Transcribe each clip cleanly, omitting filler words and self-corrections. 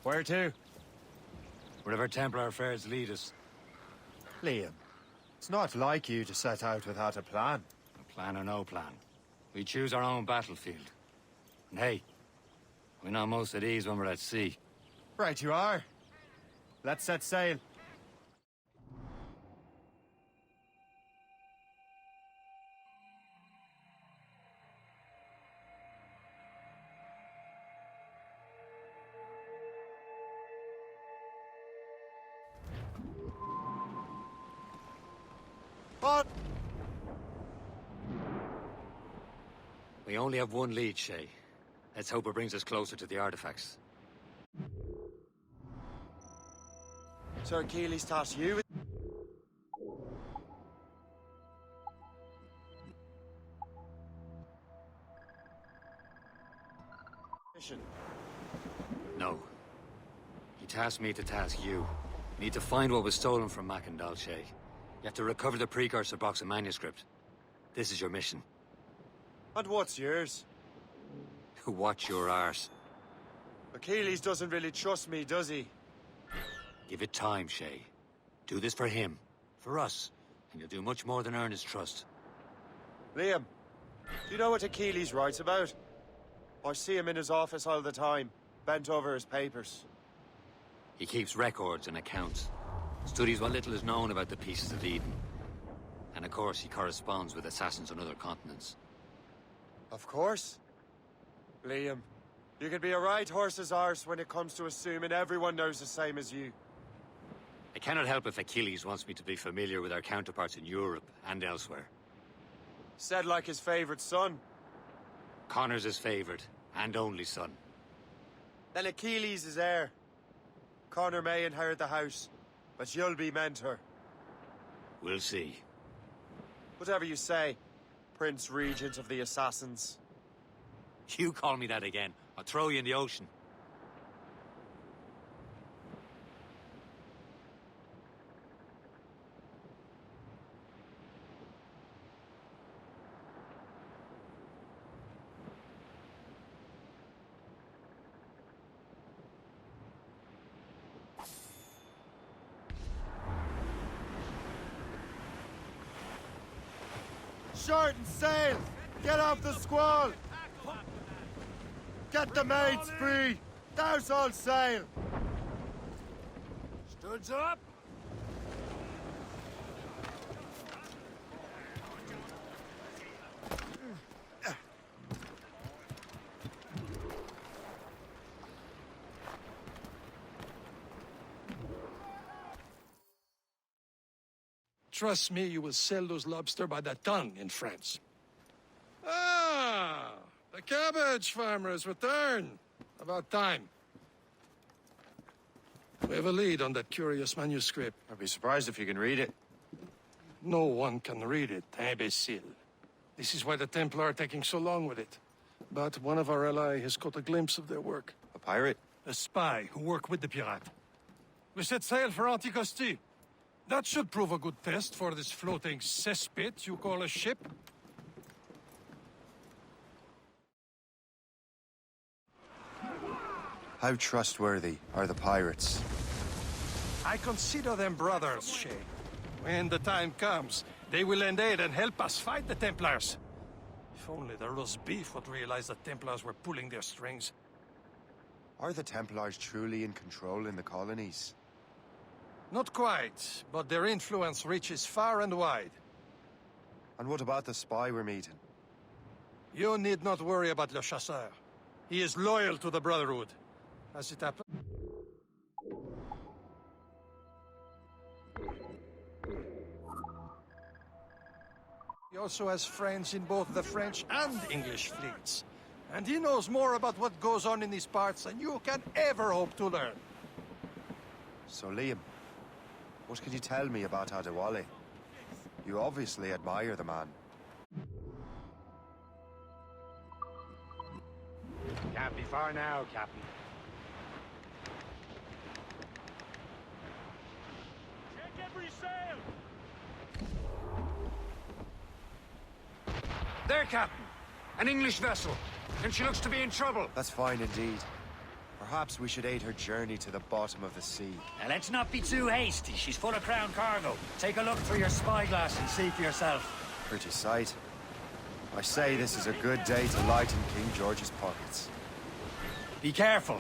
Where to? Wherever Templar affairs lead us. Liam, it's not like you to set out without a plan. A plan or no plan. We choose our own battlefield. And hey, we know most at ease when we're at sea. Right you are. Let's set sail. On! We only have one lead, Shay. Let's hope it brings us closer to the artifacts. Sir Keely's taught you. No. He tasked me to task you. You need to find what was stolen from Mackandal, Shay. You have to recover the precursor box of manuscript. This is your mission. And what's yours? Watch your arse. Achilles doesn't really trust me, does he? Give it time, Shay. Do this for him. For us. And you'll do much more than earn his trust. Liam, do you know what Achilles writes about? I see him in his office all the time, bent over his papers. He keeps records and accounts. Studies what little is known about the pieces of Eden. And of course, he corresponds with assassins on other continents. Of course. Liam, you can be a right horse's arse when it comes to assuming everyone knows the same as you. I cannot help if Achilles wants me to be familiar with our counterparts in Europe and elsewhere. Said like his favorite son. Connor's his favorite, and only son. Then Achilles is heir. Connor may inherit the house, but you'll be mentor. We'll see. Whatever you say, Prince Regent of the Assassins. You call me that again, I'll throw you in the ocean. Short and sail! Get off the squall! Get the mates free! Douse all sail! Studs up! Trust me, you will sell those lobster by the ton in France. Ah, the cabbage farmer has returned. About time. We have a lead on that curious manuscript. I'd be surprised if you can read it. No one can read it, imbecile. This is why the Templar are taking so long with it. But one of our allies has caught a glimpse of their work. A pirate? A spy who worked with the pirate. We set sail for Anticosti. That should prove a good test for this floating cesspit you call a ship. How trustworthy are the pirates? I consider them brothers, Shay. When the time comes, they will lend aid and help us fight the Templars. If only the roast beef would realize the Templars were pulling their strings. Are the Templars truly in control in the colonies? Not quite, but their influence reaches far and wide. And what about the spy we're meeting? You need not worry about Le Chasseur. He is loyal to the Brotherhood. As it happens... He also has friends in both the French and English fleets. And he knows more about what goes on in these parts than you can ever hope to learn. So, Liam, what can you tell me about Adewale? You obviously admire the man. Can't be far now, Captain. Check every sail! There, Captain! An English vessel, and she looks to be in trouble. That's fine indeed. Perhaps we should aid her journey to the bottom of the sea. Now let's not be too hasty. She's full of crown cargo. Take a look through your spyglass and see for yourself. Pretty sight. I say this is a good day to lighten King George's pockets. Be careful.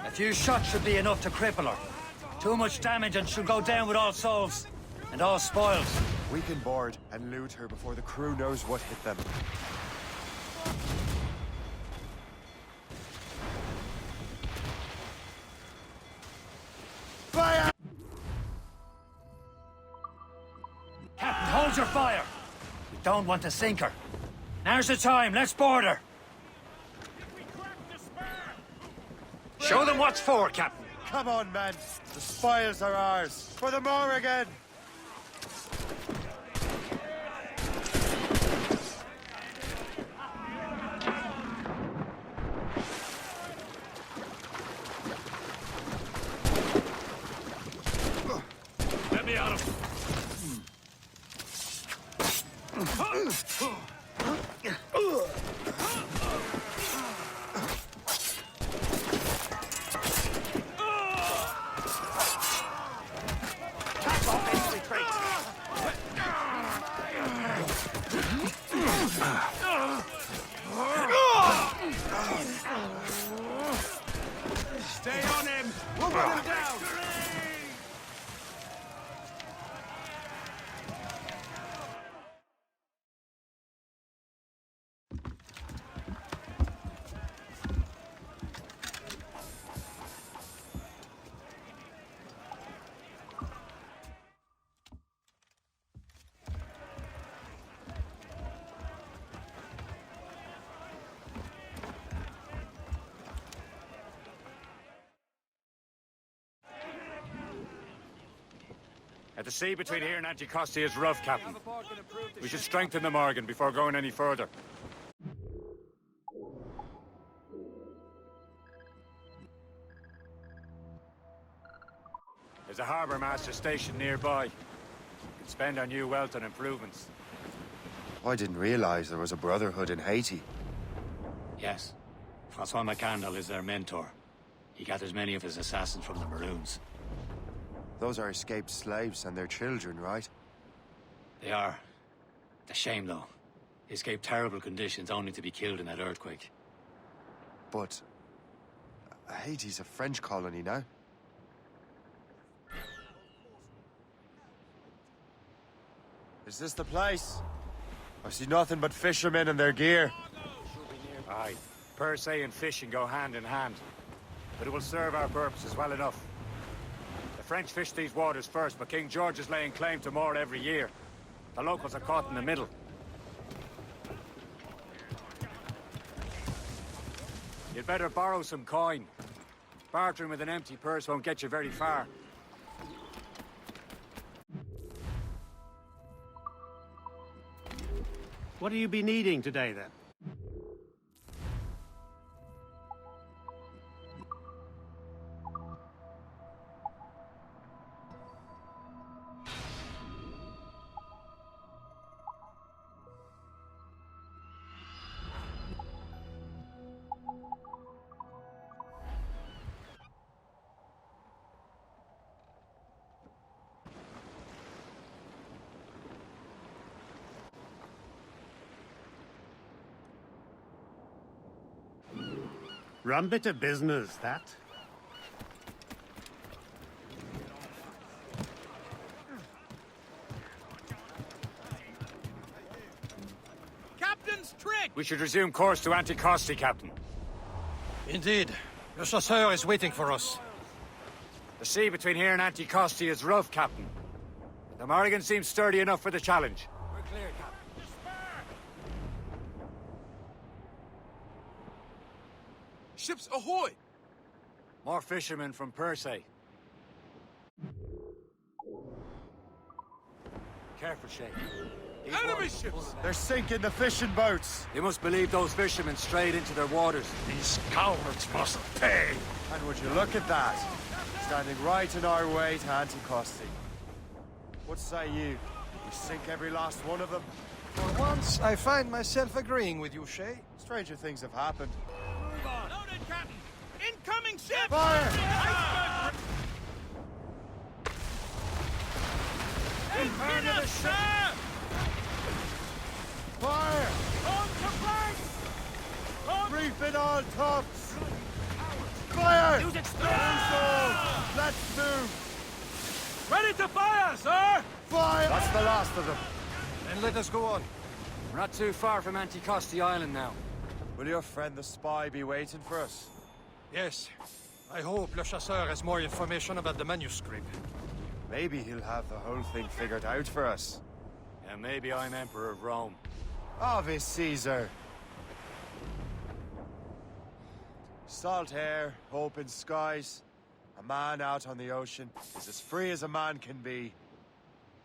A few shots should be enough to cripple her. Too much damage and she'll go down with all souls. And all spoils. We can board and loot her before the crew knows what hit them. Fire! Captain, hold your fire. We don't want to sink her. Now's the time. Let's board her. Show them what's for, Captain. Come on, men. The spoils are ours. For the Morrigan! Let me out of him. Stay on him! We'll run him down! The sea between here and Anticosti is rough, Captain. We should strengthen the Morrigan before going any further. There's a harbour master stationed nearby. We can spend our new wealth on improvements. I didn't realize there was a brotherhood in Haiti. Yes. Francois McCandle is their mentor. He gathers many of his assassins from the Maroons. Those are escaped slaves and their children, right? They are. A shame, though. They escaped terrible conditions only to be killed in that earthquake. But Haiti's a French colony now. Is this the place? I see nothing but fishermen and their gear. Aye. Per se and fishing go hand in hand. But it will serve our purposes well enough. The French fish these waters first, but King George is laying claim to more every year. The locals are caught in the middle. You'd better borrow some coin. Bartering with an empty purse won't get you very far. What will you be needing today, then? Rum bit of business, that. Captain's trick! We should resume course to Anticosti, Captain. Indeed. Le chasseur is waiting for us. The sea between here and Anticosti is rough, Captain. The Morrigan seems sturdy enough for the challenge. We're clear, Captain. Ships ahoy! More fishermen from Persay. Careful, Shay. These Enemy waters are full ships! of them. They're sinking the fishing boats. They must believe those fishermen strayed into their waters. These cowards must pay. And would you look at that? Standing right in our way to Anticosti. What say you? We sink every last one of them? For once, I find myself agreeing with you, Shay. Stranger things have happened. Move on! Loaded, Captain! Incoming ship! Fire! Into the ship! Fire! On to flank! Reef it all tops! Fire! Use it, Loose all! Let's move! Ready to fire, sir! Fire! That's the last of them. Then let us go on. We're not too far from Anticosti Island now. Will your friend the spy be waiting for us? Yes. I hope Le Chasseur has more information about the manuscript. Maybe he'll have the whole thing figured out for us. And maybe I'm Emperor of Rome. Ave Caesar! Salt air, open skies. A man out on the ocean is as free as a man can be.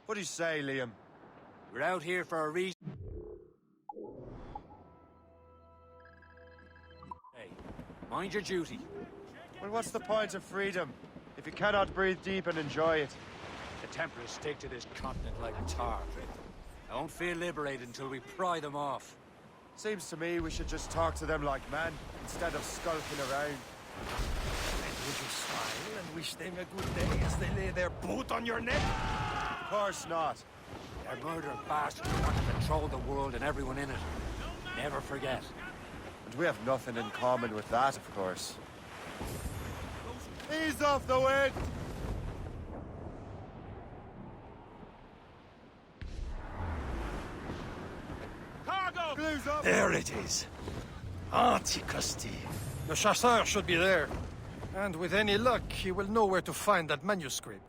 What do you say, Liam? We're out here for a reason. Hey, mind your duty. Well, what's the point of freedom if you cannot breathe deep and enjoy it? The Templars stick to this continent like tar. I won't feel liberated until we pry them off. Seems to me we should just talk to them like men instead of skulking around. And would you smile and wish them a good day as they lay their boot on your neck? Of course not. They're murdering bastards who want to control the world and everyone in it. Never forget. And we have nothing in common with that, of course. Ease off the wind! Cargo! Blues up! There it is. Anticosti. Le Chasseur should be there. And with any luck, he will know where to find that manuscript.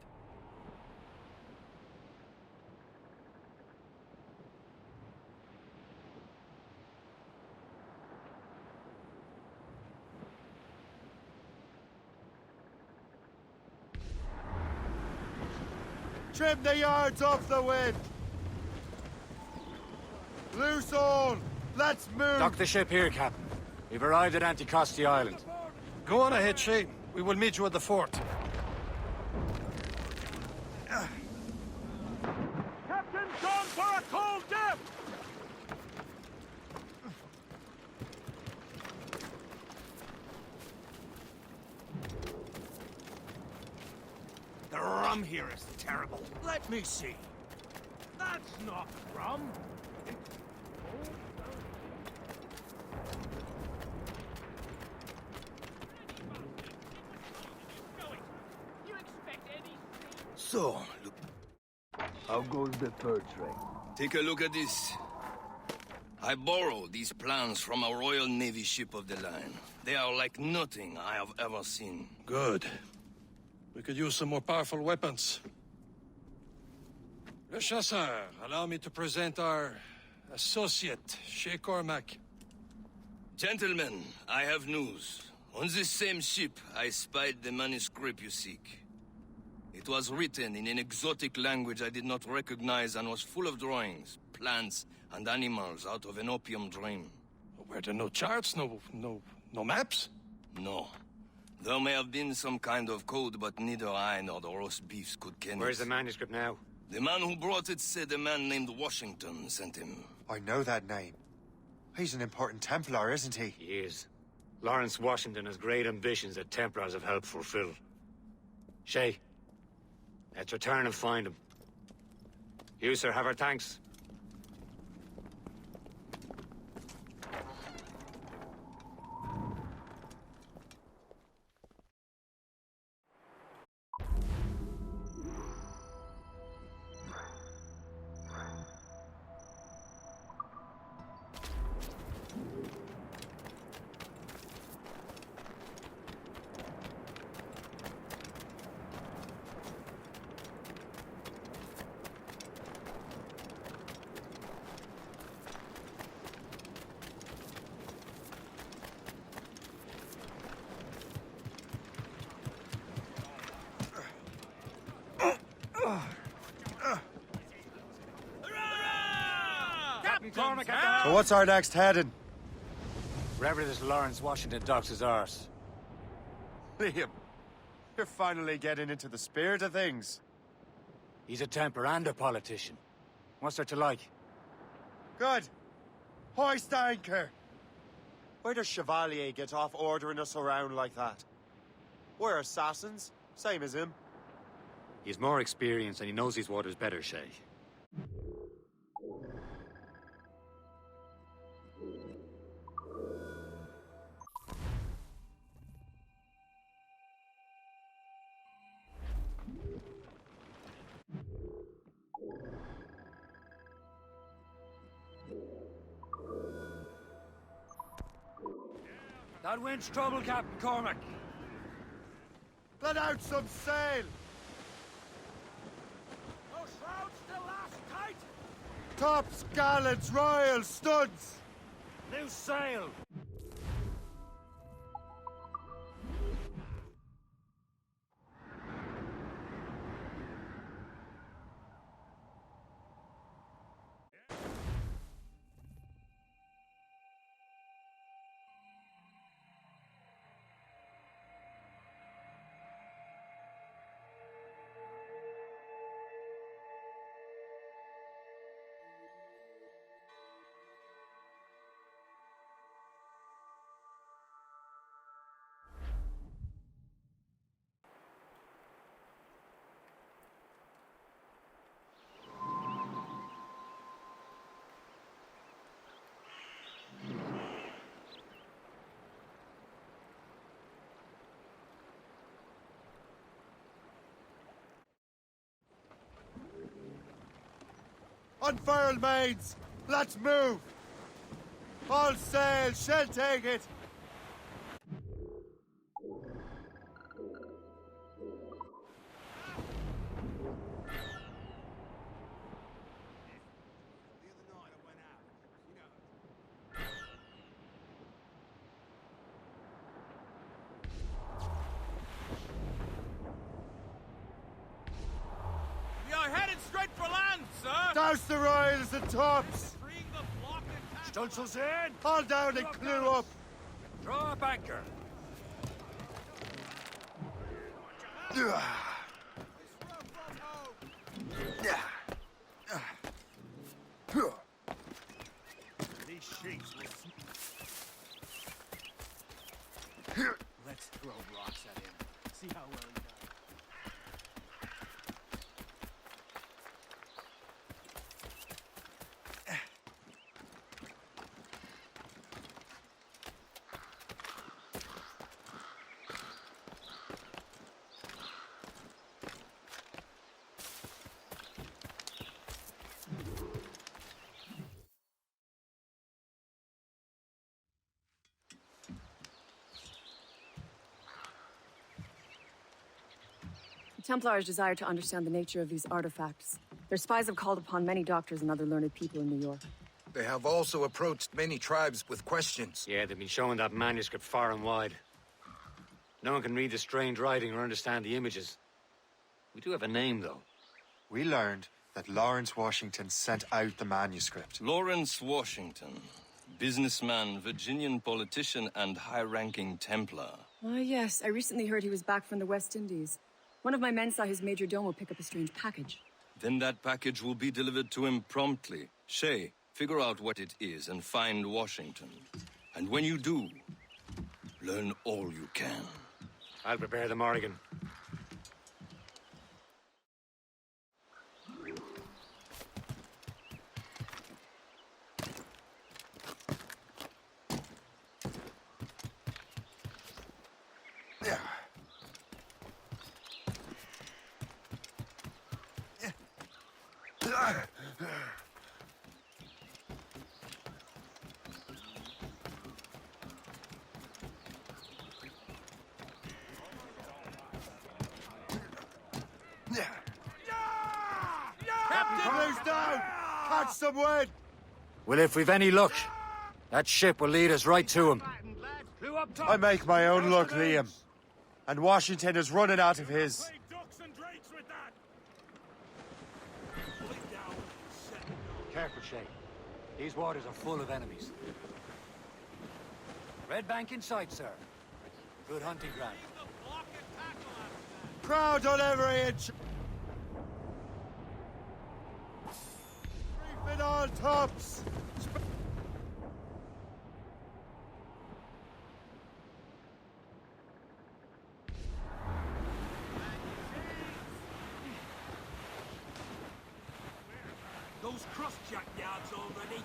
Trim the yards off the wind! Loose all! Let's move! Dock the ship here, Captain. We've arrived at Anticosti Island. Go on ahead, Shay. We will meet you at the fort. Captain's gone for a cold dip! The rum here is terrible. Let me see. That's not rum. So, look. How goes the fur trade? Take a look at this. I borrowed these plans from a Royal Navy ship of the line. They are like nothing I have ever seen. Good. We could use some more powerful weapons. Le Chasseur, allow me to present our associate, Shay Cormac. Gentlemen, I have news. On this same ship, I spied the manuscript you seek. It was written in an exotic language I did not recognize and was full of drawings, plants, and animals out of an opium dream. Were there no charts, no maps? No. There may have been some kind of code, but neither I nor the roast beefs could ken Where's the it. manuscript now? The man who brought it said a man named Washington sent him. I know that name. He's an important Templar, isn't he? He is. Lawrence Washington has great ambitions that Templars have helped fulfill. Shay, let's return and find him. You, sir, have our thanks. So what's our next heading? Wherever this Lawrence Washington docks his arse. Liam, you're finally getting into the spirit of things. He's a Templar and a politician. What's there to like? Good. Hoist anchor. Where does Chevalier get off ordering us around like that? We're assassins, same as him. He's more experienced and he knows these waters better, Shay. That wind's trouble, Captain Cormac. Let out some sail! Those shrouds still last tight! Tops, gallants, royals, studs! Loose sail! Unfurl, maids! Let's move! All sail, shall take it! We are headed straight for land, sir! Douse the royals and tops! Freeing the block and Stolzel's in! Haul down and clew up! Draw a banker! These sheiks will... Let's throw rocks at him. See how well he does. The Templars desire to understand the nature of these artifacts. Their spies have called upon many doctors and other learned people in New York. They have also approached many tribes with questions. Yeah, they've been showing that manuscript far and wide. No one can read the strange writing or understand the images. We do have a name, though. We learned that Lawrence Washington sent out the manuscript. Lawrence Washington. Businessman, Virginian politician, and high-ranking Templar. Ah, yes. I recently heard he was back from the West Indies. One of my men saw his major domo pick up a strange package. Then that package will be delivered to him promptly. Shay, figure out what it is and find Washington. And when you do, learn all you can. I'll prepare the Morrigan. Captain, who's down? Catch some wind! Well, if we've any luck, that ship will lead us right to him. I make my own luck, Liam. And Washington is running out of his. Careful, Shay. These waters are full of enemies. Red bank in sight, sir. Good hunting ground. Crowd on every inch! Reef in all tops! those cross-jack yards already?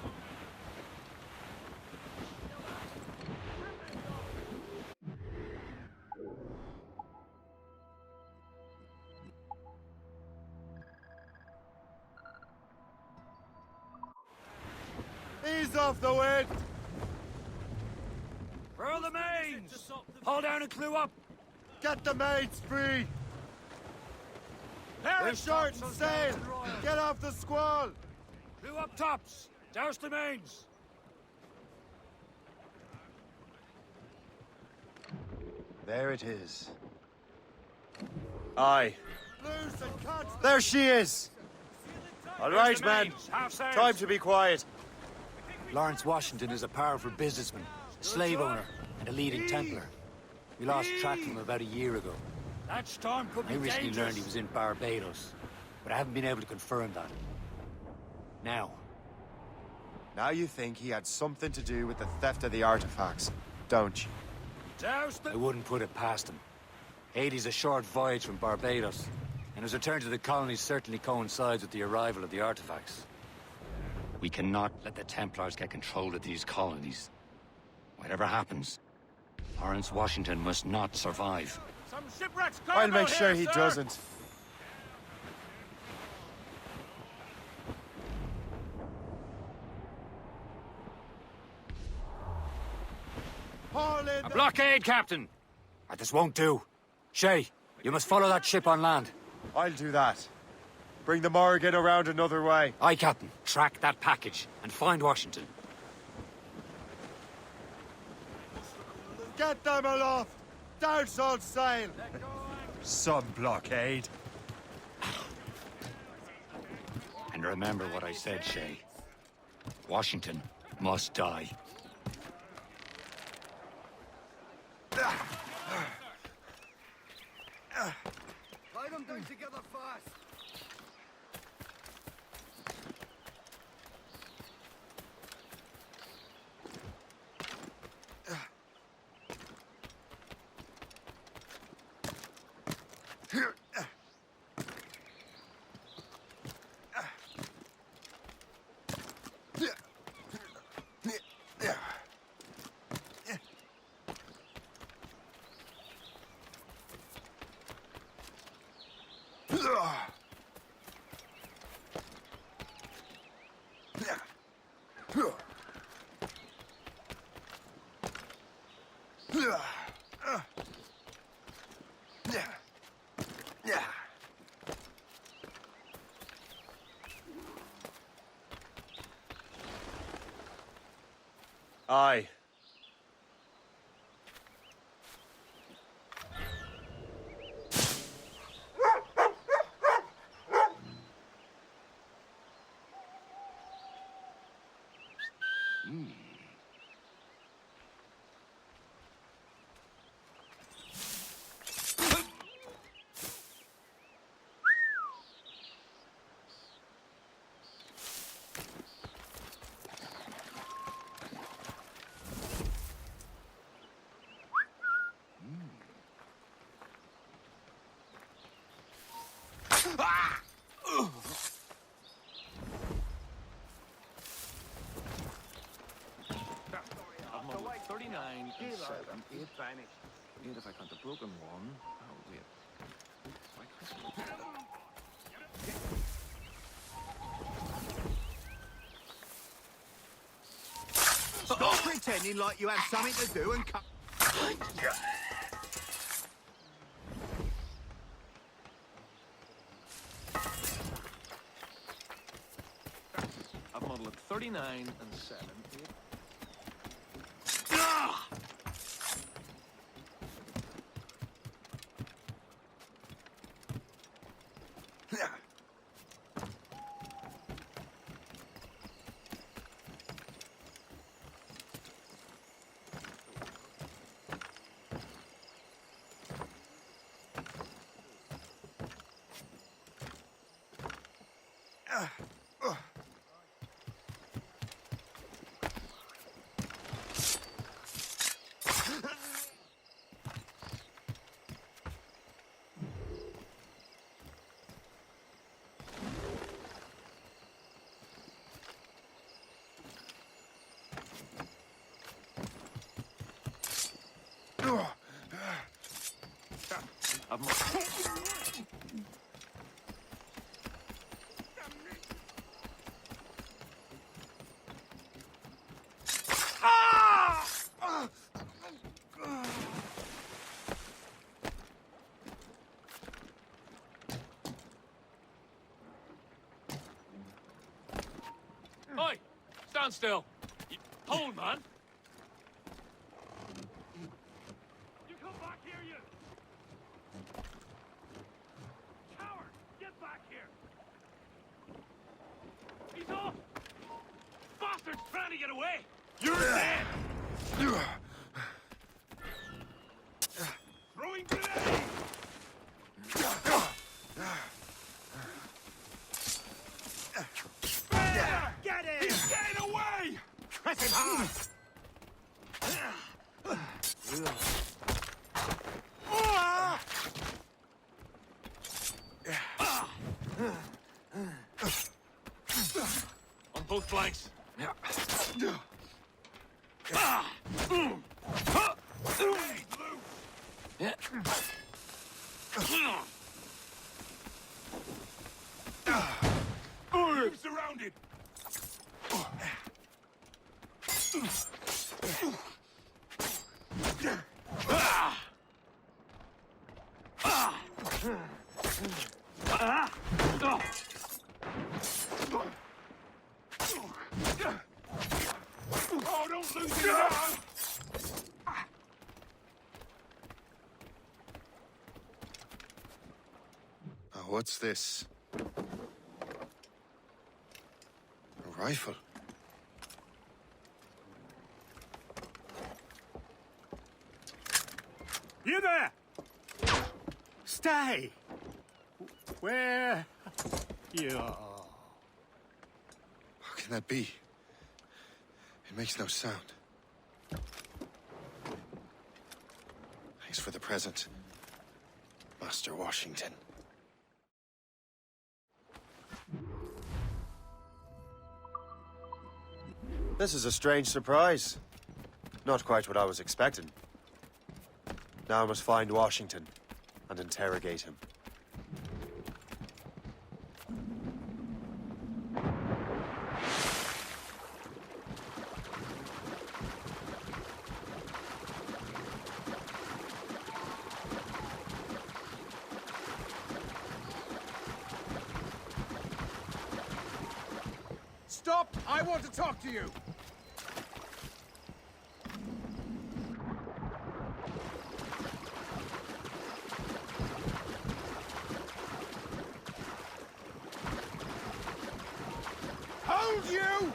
Ease off the wind! Furl the mains! Haul down and clew up! Get the mates free! They're Perish short and topsails, sail! mains and royals. Get off the squall! Clew up tops! Douse the mains! There it is. Aye. There she is! All right, the men. mains, half sails. Time to be quiet. Lawrence Washington is a powerful businessman, slave owner, and a leading Templar. We lost track of him about a year ago. That storm could be I recently dangerous. learned he was in Barbados, but I haven't been able to confirm that. Now, Now you think he had something to do with the theft of the artifacts, don't you? Douse the... I wouldn't put it past him. Haiti's a short voyage from Barbados, and his return to the colonies certainly coincides with the arrival of the artifacts. We cannot let the Templars get control of these colonies. Whatever happens, Lawrence Washington must not survive. Some shipwrecks I'll cargo make sure here, he sir. doesn't. Haul in A the- blockade, Captain! This won't do. Shay, you must follow that ship on land. I'll do that. Bring the Morrigan around another way. Aye, Captain. Track that package and find Washington. Get them aloft! Douse all sail! Some blockade. And remember what I said, Shay. Washington must die. Tie them down together fast. Aye. I'm on 39 and 7, 8 vanished. 8 if I count the broken one. Oh, wait. Stop pretending like you have something to do and come. I've modelled 39 and 7, 8. of my... Oi! Stand still! Hold, man! You come back here, you! Coward! Get back here! He's off! Bastard's trying to get away! You're dead! Throwing grenade! Get him! He's getting away! Press him hard! On both flanks. We're surrounded! Oh, don't lose it now! Oh, what's this? A rifle. You there! Stay! Where you are? How can that be? It makes no sound. Thanks for the present, Master Washington. This is a strange surprise. Not quite what I was expecting. Now I must find Washington and interrogate him. Stop! I want to talk to you! Hold you!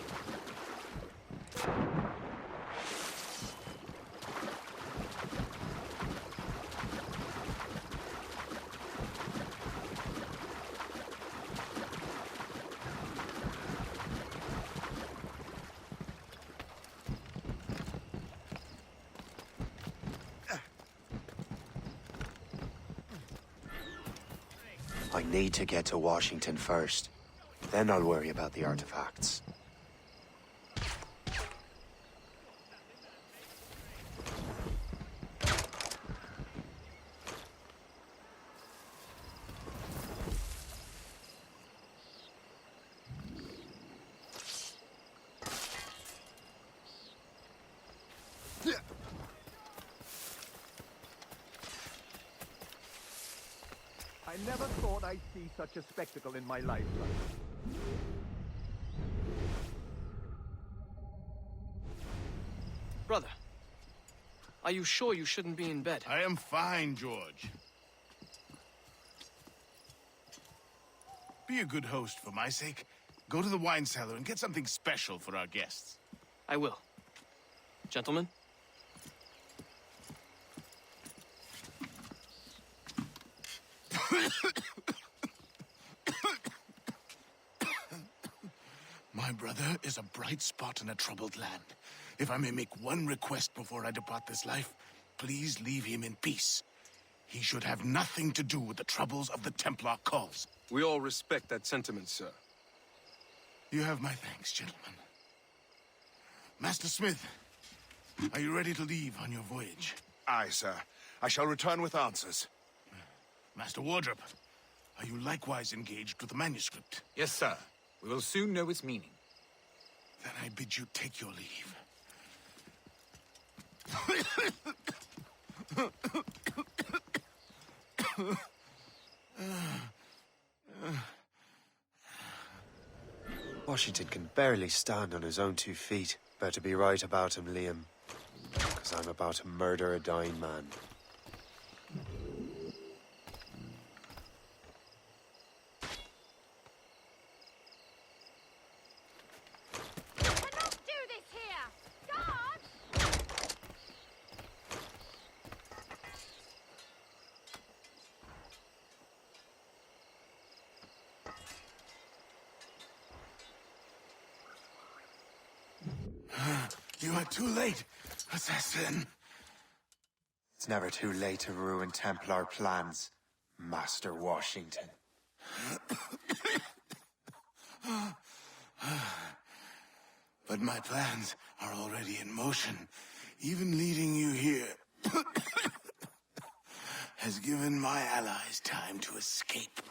I need to get to Washington first. Then I'll worry about the artifacts. I never thought I'd see such a spectacle in my lifetime. Brother, are you sure you shouldn't be in bed? I am fine, George. Be a good host for my sake. Go to the wine cellar and get something special for our guests. I will. Gentlemen? My brother is a bright spot in a troubled land. If I may make one request before I depart this life, please leave him in peace. He should have nothing to do with the troubles of the Templar cause. We all respect that sentiment, sir. You have my thanks, gentlemen. Master Smith, are you ready to leave on your voyage? Aye, sir. I shall return with answers. Master Wardrop, are you likewise engaged with the manuscript? Yes, sir. We will soon know its meaning. Then I bid you take your leave. Washington can barely stand on his own 2 feet. Better be right about him, Liam. Because I'm about to murder a dying man. Cannot do this here! Guard! You are too late, assassin. It's never too late to ruin Templar plans, Master Washington. But my plans are already in motion. Even leading you here has given my allies time to escape.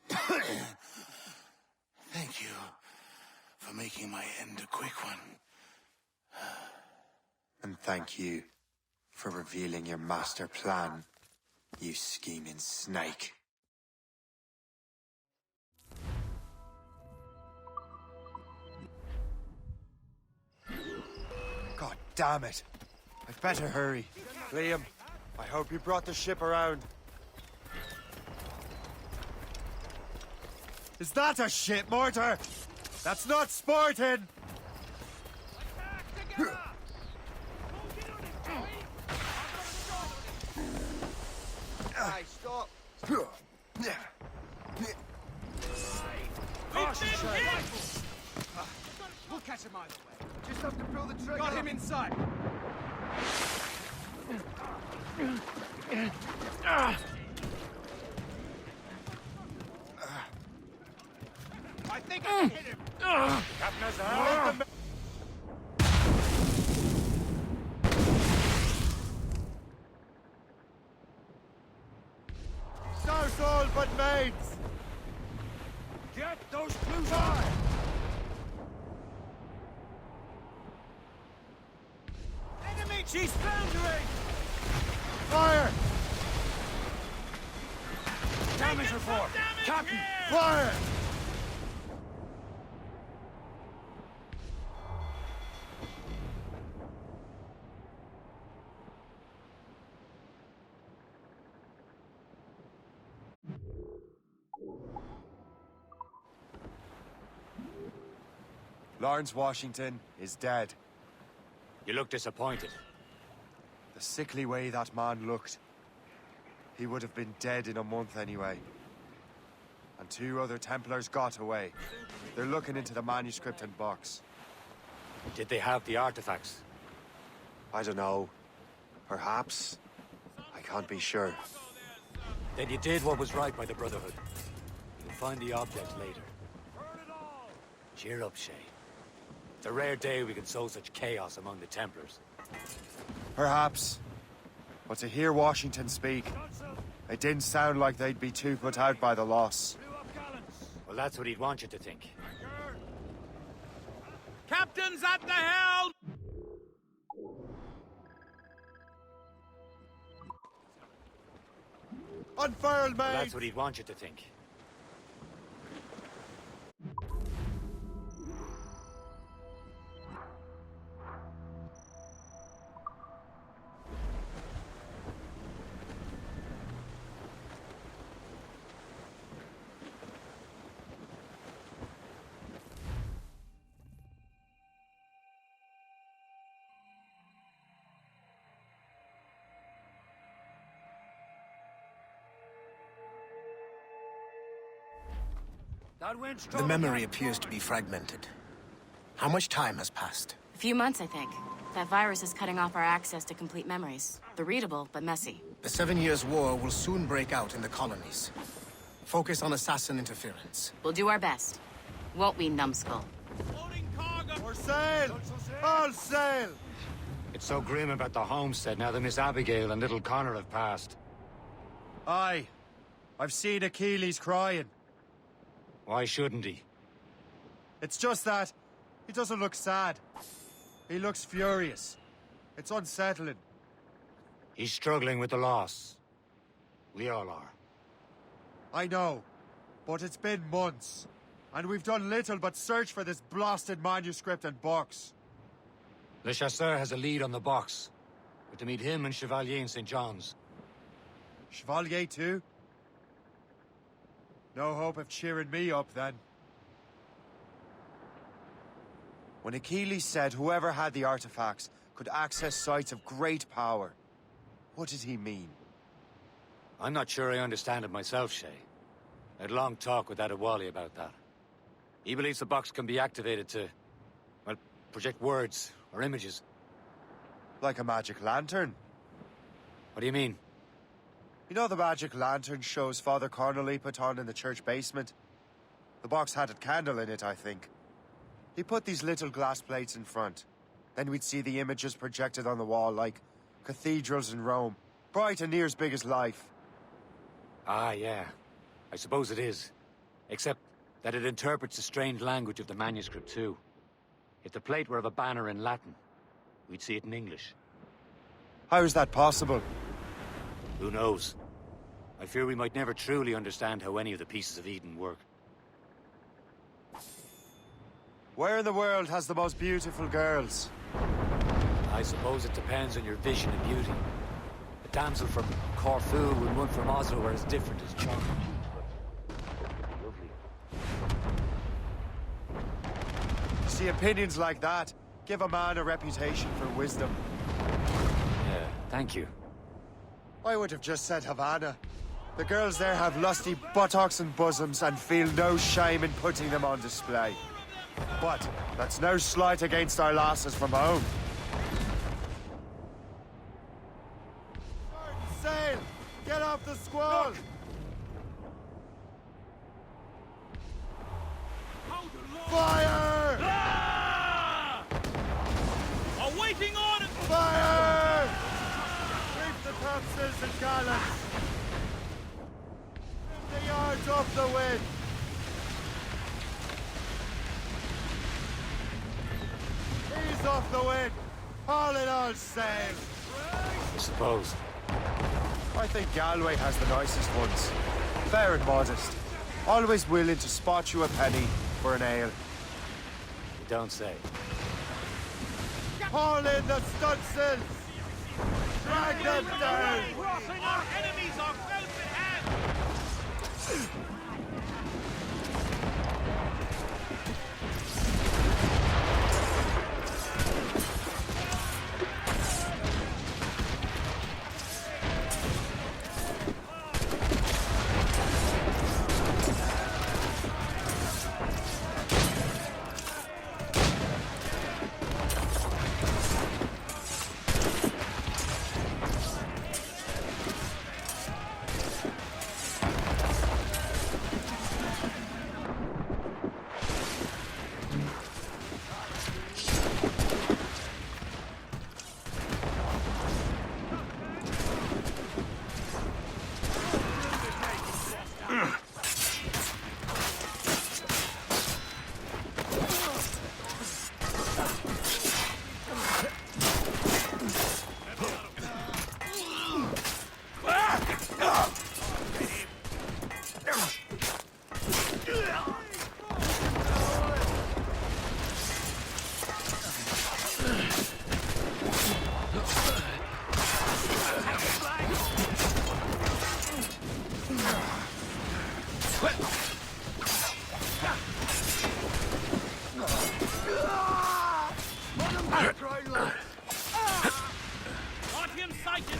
Thank you for making my end a quick one. And thank you for revealing your master plan, you scheming snake. God damn it! I'd better hurry. Liam, I hope you brought the ship around. Is that a ship, Mortar? That's not sporting! Hey, stop! We'll catch him either way. Just have to pull the trigger. Got him inside. I think I can hit him. Captain has the helm. Souse all but mates! Get those clues on! Enemy! She's foundering! Fire! Damage report! Captain! Fire! Lawrence Washington is dead. You look disappointed. The sickly way that man looked. He would have been dead in a month anyway. And 2 other Templars got away. They're looking into the manuscript and box. Did they have the artifacts? I don't know. Perhaps. I can't be sure. Then you did what was right by the Brotherhood. You'll find the object later. Cheer up, Shay. It's a rare day we can sow such chaos among the Templars. Perhaps. But to hear Washington speak, it didn't sound like they'd be too put out by the loss. Well, that's what he'd want you to think. Captain's at the helm! Unfurl, mate! Well, that's what he'd want you to think. The memory appears to be fragmented. How much time has passed? A few months, I think. That virus is cutting off our access to complete memories. They're readable, but messy. The 7 Years' War will soon break out in the colonies. Focus on assassin interference. We'll do our best. Won't we, numbskull? For sail! All sail! It's so grim about the homestead now that Miss Abigail and little Connor have passed. Aye, I've seen Achilles crying. Why shouldn't he? It's just that he doesn't look sad. He looks furious. It's unsettling. He's struggling with the loss. We all are. I know, but it's been months, and we've done little but search for this blasted manuscript and box. Le Chasseur has a lead on the box. We're to meet him and Chevalier in St. John's. Chevalier too? No hope of cheering me up, then. When Achilles said whoever had the artifacts could access sites of great power, what did he mean? I'm not sure I understand it myself, Shay. I had a long talk with Adewale about that. He believes the box can be activated to, well, project words or images. Like a magic lantern? What do you mean? You know the magic lantern shows Father Connolly put on in the church basement? The box had a candle in it, I think. He put these little glass plates in front. Then we'd see the images projected on the wall like cathedrals in Rome. Bright and near as big as life. Ah, yeah. I suppose it is. Except that it interprets the strange language of the manuscript, too. If the plate were of a banner in Latin, we'd see it in English. How is that possible? Who knows? I fear we might never truly understand how any of the pieces of Eden work. Where in the world has the most beautiful girls? I suppose it depends on your vision of beauty. A damsel from Corfu and one from Oslo are as different as chalk and cheese, but lovely. See, opinions like that give a man a reputation for wisdom. Yeah, thank you. I would have just said Havana. The girls there have lusty buttocks and bosoms and feel no shame in putting them on display. But that's no slight against our lasses from home. Sail! Get off the squall! Fire! Ah! Awaiting orders! Fire! Reef the topsails and gallants! The yards off the wind! Ease off the wind! All in all sail! I suppose. I think Galway has the nicest ones. Fair and modest. Always willing to spot you a penny for an ale. You don't say. Haul in the stunsails! Drag them down! Our enemies are close at hand! Got him sighted!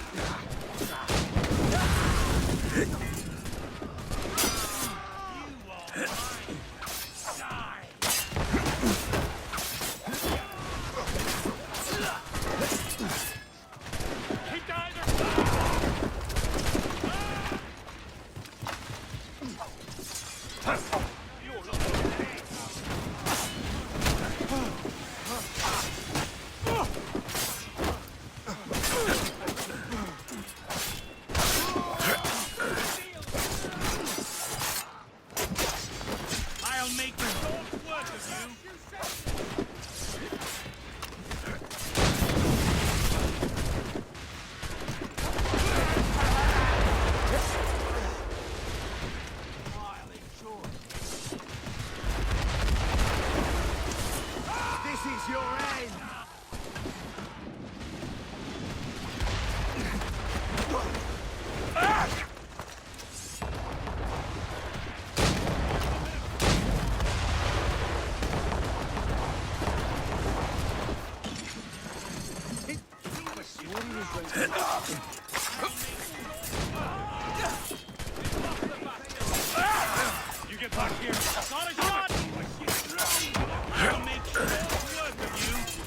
back here. Got a shot! I'll make sure it's worth of you.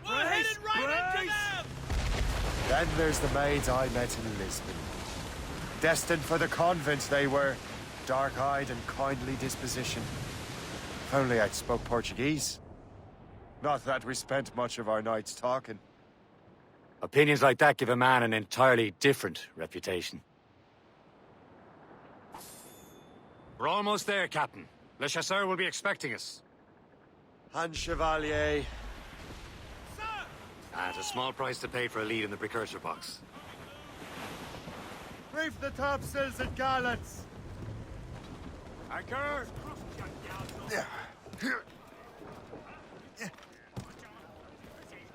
We're headed right into them! Then there's the maids I met in Lisbon. Destined for the convent they were, dark-eyed and kindly disposition. If only I'd spoke Portuguese. Not that we spent much of our nights talking. Opinions like that give a man an entirely different reputation. We're almost there, Captain. Le Chasseur will be expecting us. Hand Chevalier. At a small price to pay for a lead in the precursor box. Reef the topsails and gallants. Anchor!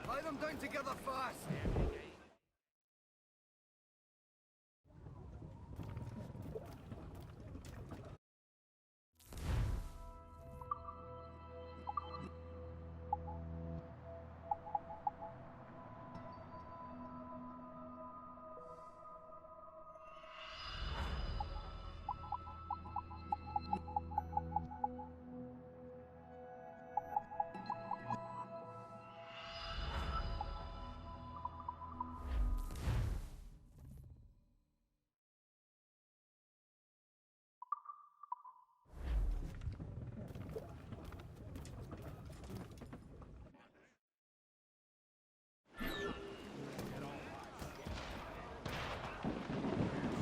Tie them down together fast.